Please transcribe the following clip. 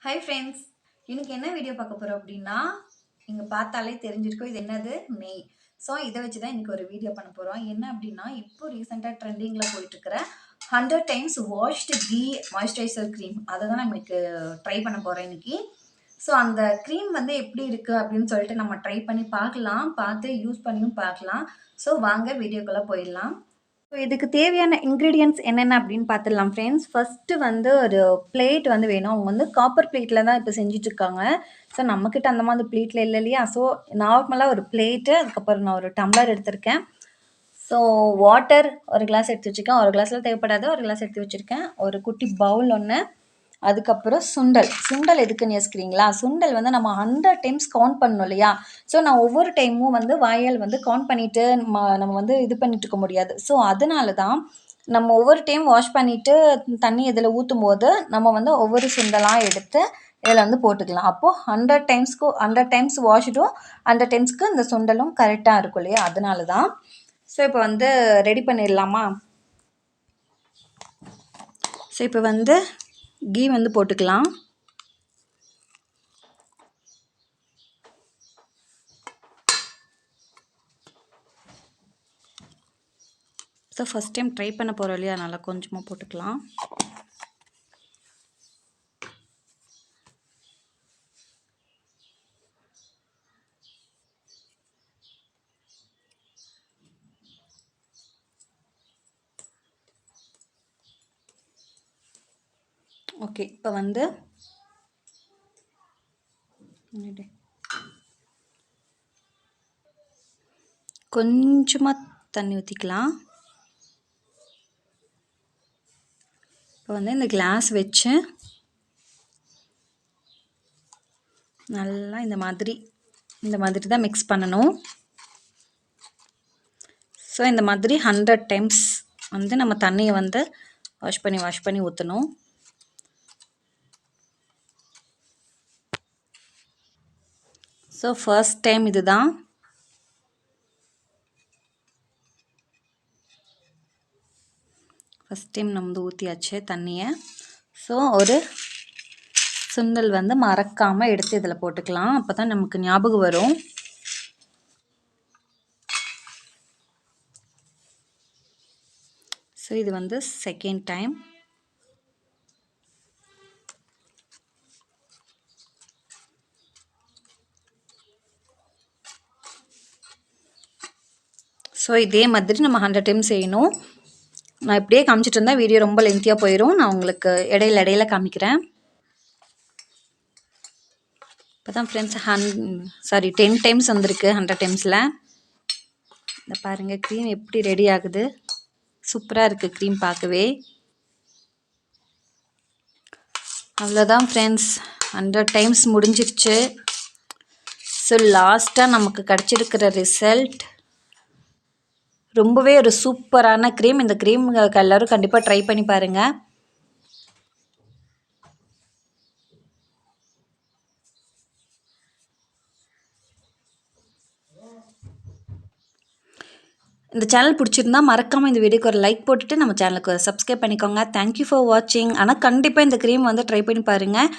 Hi friends, இன்னைக்கு என்ன video பார்க்க போகிறோம் அப்படின்னா, நீங்கள் பார்த்தாலே தெரிஞ்சிருக்கும் இது என்னது நெய். ஸோ இதை வச்சு தான் இன்னைக்கு ஒரு வீடியோ பண்ண போகிறோம். என்ன அப்படின்னா, இப்போ ரீசெண்டாக ட்ரெண்டிங்கில் போயிட்டுருக்கிற 100 times washed ghee moisturiser cream அதை தான் நான் இன்னைக்கு ட்ரை பண்ண போகிறேன் இன்னைக்கு. ஸோ அந்த க்ரீம் வந்து எப்படி இருக்குது அப்படின்னு சொல்லிட்டு நம்ம ட்ரை பண்ணி பார்க்கலாம், பார்த்து யூஸ் பண்ணியும் பார்க்கலாம். ஸோ வாங்க வீடியோக்குள்ளே போயிடலாம். ஸோ இதுக்கு தேவையான இன்க்ரீடியன்ட்ஸ் என்னென்ன அப்படின்னு பார்த்துடலாம் ஃப்ரெண்ட்ஸ். ஃபஸ்ட்டு வந்து ஒரு பிளேட் வந்து வேணும். அவங்க வந்து காப்பர் பிளேட்டில் தான் இப்போ செஞ்சிட்ருக்காங்க. ஸோ நம்மக்கிட்ட அந்த மாதிரி பிளேட்டில் இல்லை இல்லையா. ஸோ நார்மலாக ஒரு பிளேட்டு, அதுக்கப்புறம் நான் ஒரு டம்ளர் எடுத்திருக்கேன். ஸோ வாட்டர் ஒரு கிளாஸ் எடுத்து வச்சுருக்கேன். ஒரு கிளாஸில் தேவைப்படாது, ஒரு கிளாஸ் எடுத்து வச்சுருக்கேன். ஒரு குட்டி பவுல் ஒன்று. அதுக்கப்புறம் சுண்டல் எதுக்குன்னு யோசிக்கிறீங்களா? சுண்டல் வந்து நம்ம 100 டைம்ஸ் கவுண்ட் பண்ணணும் இல்லையா. ஸோ நான் ஒவ்வொரு டைமும் வந்து வாயால் வந்து கவுண்ட் பண்ணிவிட்டு நம்ம வந்து இது பண்ணிட்டு இருக்க முடியாது. ஸோ அதனால தான் நம்ம ஒவ்வொரு டைம் வாஷ் பண்ணிவிட்டு தண்ணி இதில் ஊற்றும் போது நம்ம வந்து ஒவ்வொரு சுண்டலாக எடுத்து இதில் வந்து போட்டுக்கலாம். அப்போது 100 டைம்ஸ் வாஷ்டும் 100 டைம்ஸ்க்கு இந்த சுண்டலும் கரெக்டாக இருக்கும் இல்லையா, அதனால தான். ஸோ இப்போ வந்து ரெடி பண்ணிடலாமா? ஸோ இப்போ வந்து கீ வந்து போட்டுக்கலாம். ஸோ ஃபஸ்ட் டைம் ட்ரை பண்ண போகிறோம் இல்லையா, நல்லா கொஞ்சமாக போட்டுக்கலாம். ஓகே, இப்போ வந்து கொஞ்சமாக தண்ணி ஊற்றிக்கலாம். இப்போ வந்து இந்த கிளாஸ் வச்சு நல்லா இந்த மாதிரி தான் மிக்ஸ் பண்ணணும். ஸோ இந்த மாதிரி 100 டைம்ஸ் வந்து நம்ம தண்ணியை வந்து வாஷ் பண்ணி ஊற்றணும். ஸோ ஃபர்ஸ்ட் டைம் இது தான். ஃபஸ்ட் டைம் நம்ம வந்து ஊற்றியாச்சு தண்ணியை. ஸோ ஒரு சுண்டல் வந்து மறக்காமல் எடுத்து இதில் போட்டுக்கலாம். அப்போ தான் நமக்கு ஞாபகம் வரும். ஸோ இது வந்து செகண்ட் டைம். ஸோ இதே மாதிரி நம்ம 100 டைம் செய்யணும். நான் இப்படியே காமிச்சிட்டு இருந்தால் வீடியோ ரொம்ப லென்த்தியாக போயிடும். நான் உங்களுக்கு இடையில காமிக்கிறேன். இப்போ தான் ஃப்ரெண்ட்ஸ் 10 டைம்ஸ் வந்திருக்கு 100 டைம்ஸில். இந்த பாருங்கள் க்ரீம் எப்படி ரெடி ஆகுது. சூப்பராக இருக்குது க்ரீம் பார்க்கவே. அவ்வளோதான் ஃப்ரெண்ட்ஸ், 100 டைம்ஸ் முடிஞ்சிருச்சு. ஸோ லாஸ்ட்டாக நமக்கு கிடச்சிருக்கிற ரிசல்ட் ரொம்பவே ஒரு சூப்பரான க்ரீம். இந்த க்ரீம் எல்லோரும் கண்டிப்பாக ட்ரை பண்ணி பாருங்கள். இந்த சேனல் பிடிச்சிருந்தா மறக்காமல் இந்த வீடியோக்கு ஒரு லைக் போட்டுட்டு நம்ம சேனலுக்கு சப்ஸ்கிரைப் பண்ணிக்கோங்க. தேங்க்யூ ஃபார் வாட்சிங். ஆனால் கண்டிப்பாக இந்த க்ரீம் வந்து ட்ரை பண்ணி பாருங்கள்.